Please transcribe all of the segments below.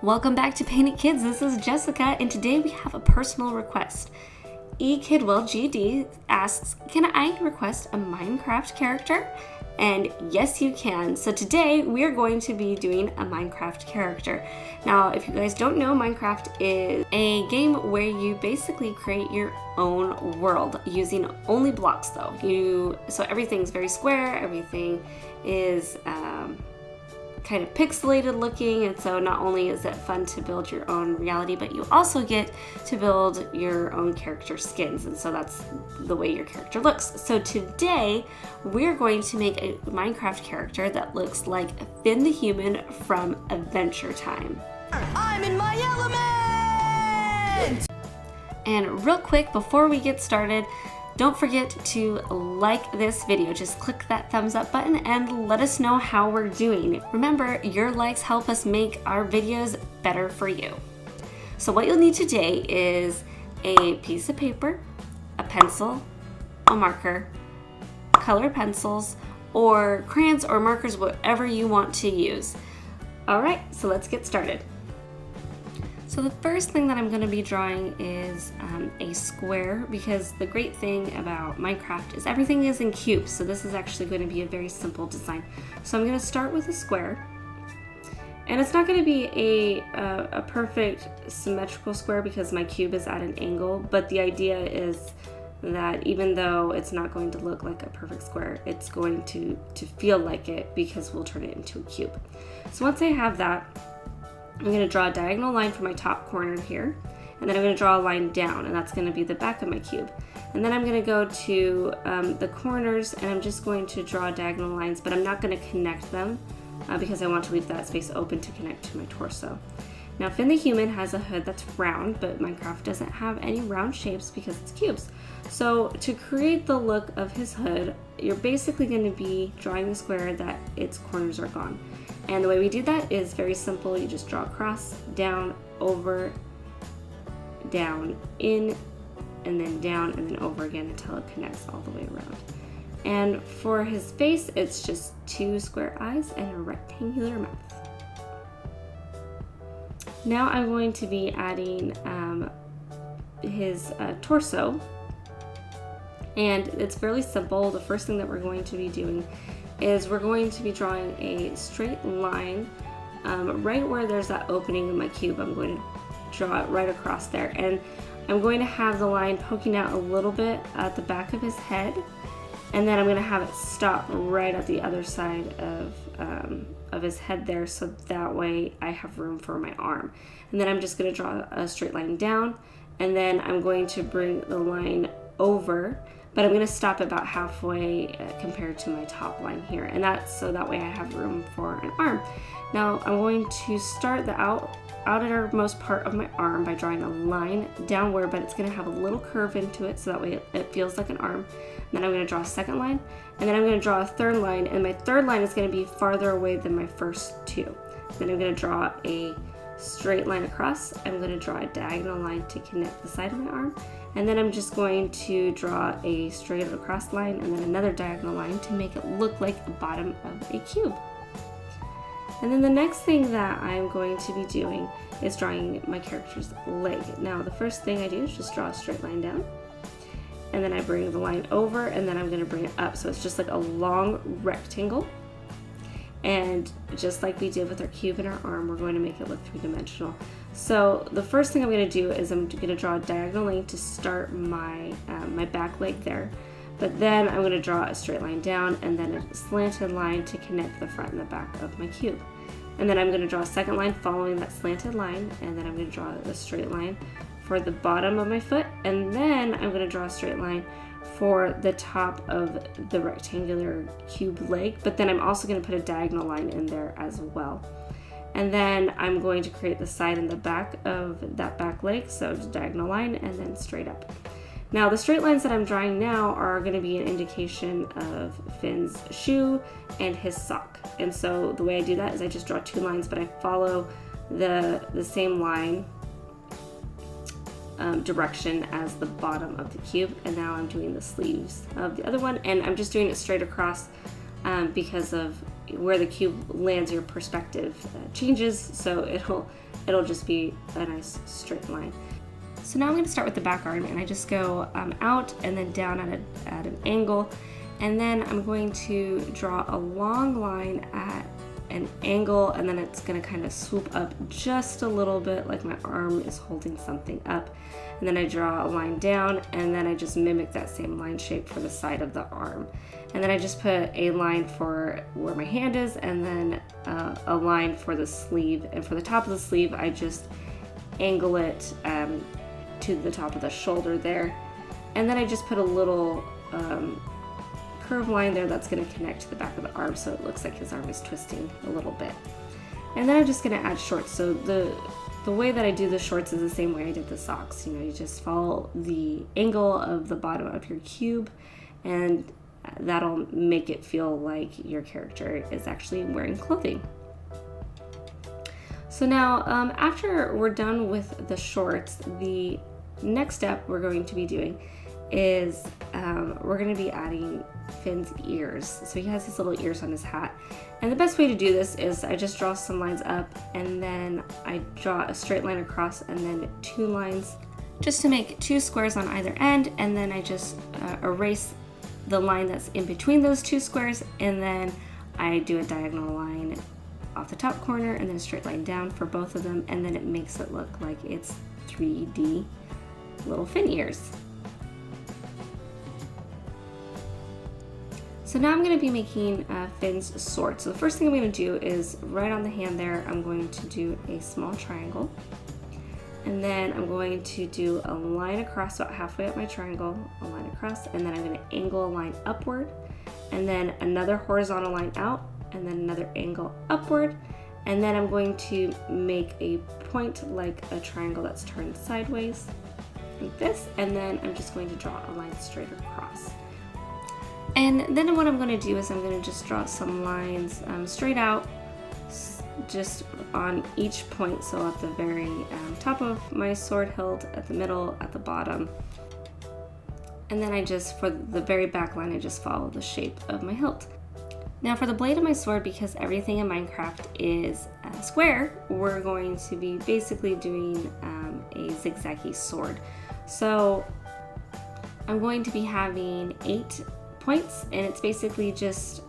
Welcome back to Paint It Kids. This is Jessica, and today we have a personal request. eKidwellGD asks, can I request a Minecraft character? And yes, you can. So today we are going to be doing a Minecraft character. Now, if you guys don't know, Minecraft is a game where you basically create your own world using only blocks though. So everything's very square, everything is kind of pixelated looking, and so not only is it fun to build your own reality, but you also get to build your own character skins, and so that's the way your character looks. So today we're going to make a Minecraft character that looks like Finn the Human from Adventure Time. I'm in my element! And real quick before we get started, don't forget to like this video. Just click that thumbs up button and let us know how we're doing. Remember, your likes help us make our videos better for you. So what you'll need today is a piece of paper, a pencil, a marker, colored pencils, or crayons or markers, whatever you want to use. All right, so let's get started. So the first thing that I'm going to be drawing is a square, because the great thing about Minecraft is everything is in cubes, so this is actually going to be a very simple design. So I'm going to start with a square, and it's not going to be a perfect symmetrical square because my cube is at an angle, but the idea is that even though it's not going to look like a perfect square, it's going to feel like it because we'll turn it into a cube. So once I have that, I'm going to draw a diagonal line for my top corner here, and then I'm going to draw a line down, and that's going to be the back of my cube. And then I'm going to go to the corners, and I'm just going to draw diagonal lines, but I'm not going to connect them because I want to leave that space open to connect to my torso. Now, Finn the Human has a hood that's round, but Minecraft doesn't have any round shapes because it's cubes. So to create the look of his hood, you're basically going to be drawing the square that its corners are gone. And the way we do that is very simple. You just draw across, down, over, down, in, and then down, and then over again until it connects all the way around. And for his face, it's just two square eyes and a rectangular mouth. Now I'm going to be adding his torso, and it's fairly simple. The first thing that we're going to be doing is we're going to be drawing a straight line right where there's that opening in my cube. I'm going to draw it right across there, and I'm going to have the line poking out a little bit at the back of his head, and then I'm going to have it stop right at the other side of his head there, so that way I have room for my arm. And then I'm just going to draw a straight line down, and then I'm going to bring the line over, but I'm going to stop about halfway compared to my top line here, and that's so that way I have room for an arm. Now I'm going to start the outermost part of my arm by drawing a line downward, but it's going to have a little curve into it so that way it feels like an arm. And then I'm going to draw a second line, and then I'm going to draw a third line, and my third line is going to be farther away than my first two. Then I'm going to draw a straight line across. I'm going to draw a diagonal line to connect the side of my arm, and then I'm just going to draw a straight across line and then another diagonal line to make it look like the bottom of a cube. And then the next thing that I'm going to be doing is drawing my character's leg. Now the first thing I do is just draw a straight line down, and then I bring the line over, and then I'm going to bring it up, so it's just like a long rectangle. And just like we did with our cube and our arm, we're going to make it look three-dimensional. So the first thing I'm going to do is I'm going to draw a diagonal line to start my my back leg there, but then I'm going to draw a straight line down and then a slanted line to connect the front and the back of my cube. And then I'm going to draw a second line following that slanted line, and then I'm going to draw a straight line for the bottom of my foot, and then I'm going to draw a straight line for the top of the rectangular cube leg, but then I'm also going to put a diagonal line in there as well. And then I'm going to create the side and the back of that back leg, so just diagonal line and then straight up. Now the straight lines that I'm drawing now are going to be an indication of Finn's shoe and his sock. And so the way I do that is I just draw two lines, but I follow the same line direction as the bottom of the cube, and now I'm doing the sleeves of the other one, and I'm just doing it straight across because of where the cube lands, your perspective changes, so it'll just be a nice straight line. So now I'm going to start with the back arm, and I just go out and then down at an angle, and then I'm going to draw a long line at an angle, and then it's going to kind of swoop up just a little bit like my arm is holding something up, and then I draw a line down, and then I just mimic that same line shape for the side of the arm, and then I just put a line for where my hand is, and then a line for the sleeve, and for the top of the sleeve I just angle it to the top of the shoulder there, and then I just put a little curved line there that's going to connect to the back of the arm, so it looks like his arm is twisting a little bit. And then I'm just going to add shorts. So the way that I do the shorts is the same way I did the socks. You know, you just follow the angle of the bottom of your cube, and that'll make it feel like your character is actually wearing clothing. So now after we're done with the shorts, the next step we're going to be doing is we're going to be adding Finn's ears. So he has his little ears on his hat, and the best way to do this is I just draw some lines up, and then I draw a straight line across, and then 2 lines just to make 2 squares on either end, and then I just erase the line that's in between those 2 squares, and then I do a diagonal line off the top corner and then a straight line down for both of them, and then it makes it look like it's 3D little Finn ears. So now I'm going to be making Finn's sword. So the first thing I'm going to do is right on the hand there, I'm going to do a small triangle. And then I'm going to do a line across about halfway up my triangle, a line across, and then I'm going to angle a line upward, and then another horizontal line out, and then another angle upward, and then I'm going to make a point like a triangle that's turned sideways, like this, and then I'm just going to draw a line straight across. And then what I'm going to do is I'm going to just draw some lines straight out, just on each point, so at the very top of my sword hilt, at the middle, at the bottom, and then I just, for the very back line, I just follow the shape of my hilt. Now for the blade of my sword, because everything in Minecraft is square, we're going to be basically doing a zigzaggy sword. So I'm going to be having 8 points, and it's basically just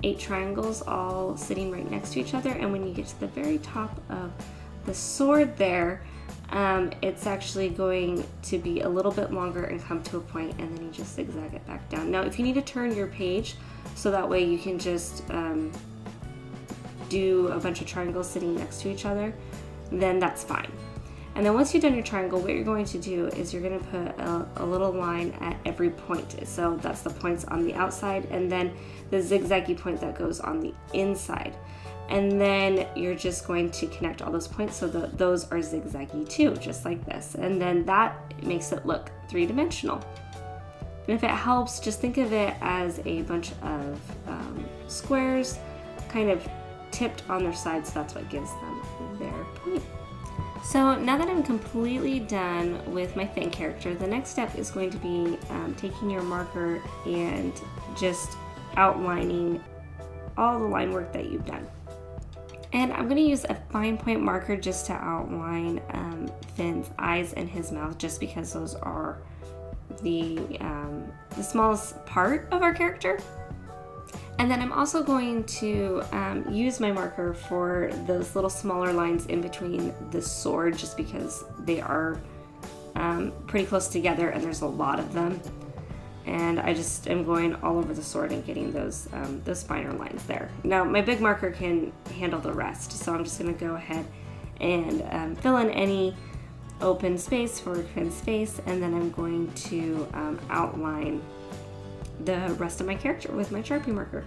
8 triangles all sitting right next to each other, and when you get to the very top of the sword there, it's actually going to be a little bit longer and come to a point, and then you just zigzag it back down. Now if you need to turn your page so that way you can just do a bunch of triangles sitting next to each other, then that's fine. And then once you've done your triangle, what you're going to do is you're going to put a little line at every point. So that's the points on the outside, and then the zigzaggy point that goes on the inside. And then you're just going to connect all those points so that those are zigzaggy too, just like this. And then that makes it look 3-dimensional. And if it helps, just think of it as a bunch of squares kind of tipped on their sides. That's what gives them their point. So now that I'm completely done with my Finn character, the next step is going to be taking your marker and just outlining all the line work that you've done. And I'm going to use a fine point marker just to outline Finn's eyes and his mouth, just because those are the smallest part of our character. And then I'm also going to use my marker for those little smaller lines in between the sword, just because they are pretty close together and there's a lot of them. And I just am going all over the sword and getting those finer lines there. Now my big marker can handle the rest, so I'm just going to go ahead and fill in any open space for Finn's face, and then I'm going to outline the rest of my character with my Sharpie marker.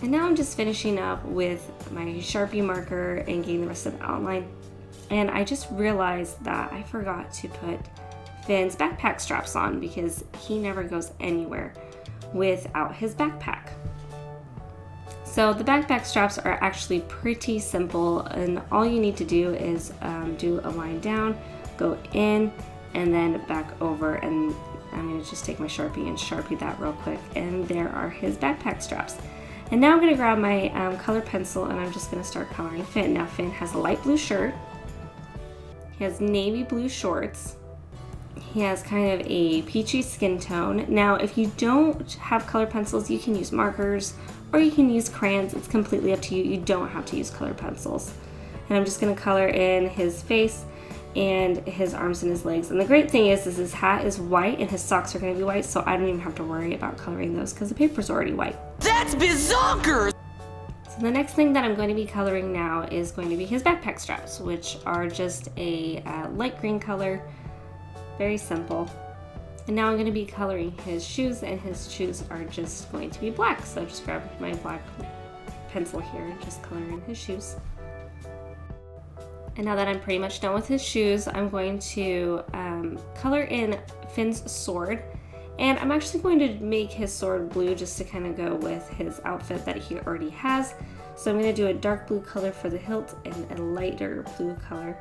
And now I'm just finishing up with my Sharpie marker and getting the rest of the outline. And I just realized that I forgot to put Finn's backpack straps on, because he never goes anywhere without his backpack. So the backpack straps are actually pretty simple, and all you need to do is do a line down, go in, and then back over, and I'm going to just take my Sharpie and Sharpie that real quick, and there are his backpack straps. And now I'm going to grab my color pencil, and I'm just going to start coloring Finn. Now Finn has a light blue shirt, he has navy blue shorts, he has kind of a peachy skin tone. Now if you don't have color pencils, you can use markers or you can use crayons. It's completely up to you. You don't have to use color pencils. And I'm just going to color in his face and his arms and his legs. And the great thing is his hat is white and his socks are going to be white, so I don't even have to worry about coloring those because the paper's already white. That's bizonkers! So the next thing that I'm going to be coloring now is going to be his backpack straps, which are just a light green color, very simple. And now I'm going to be coloring his shoes, and his shoes are just going to be black. So just grab my black pencil here and just color in his shoes. And now that I'm pretty much done with his shoes, I'm going to color in Finn's sword. And I'm actually going to make his sword blue just to kind of go with his outfit that he already has. So I'm going to do a dark blue color for the hilt and a lighter blue color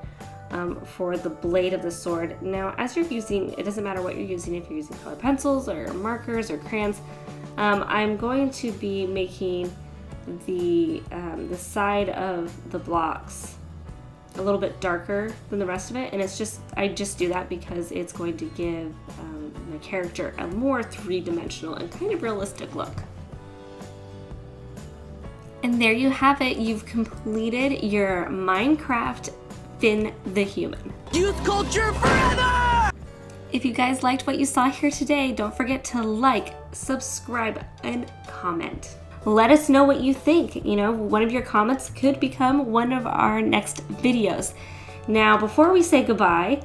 for the blade of the sword. Now, as you're using, it doesn't matter what you're using, if you're using color pencils or markers or crayons, I'm going to be making the side of the blocks a little bit darker than the rest of it, and I just do that because it's going to give my character a more three-dimensional and kind of realistic look. And there you have it. You've completed your Minecraft Finn the Human. Youth culture forever! If you guys liked what you saw here today, don't forget to like, subscribe, and comment. Let us know what you think. You know, one of your comments could become one of our next videos. Now, before we say goodbye,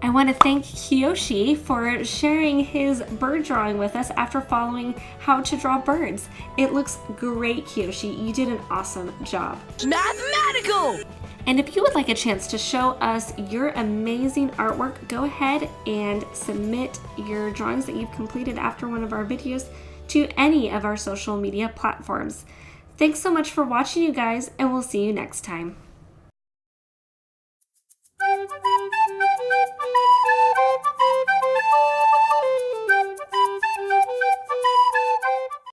I want to thank Kiyoshi for sharing his bird drawing with us after following how to draw birds. It looks great, Kiyoshi. You did an awesome job. Mathematical! And if you would like a chance to show us your amazing artwork, go ahead and submit your drawings that you've completed after one of our videos to any of our social media platforms. Thanks so much for watching, you guys, and we'll see you next time.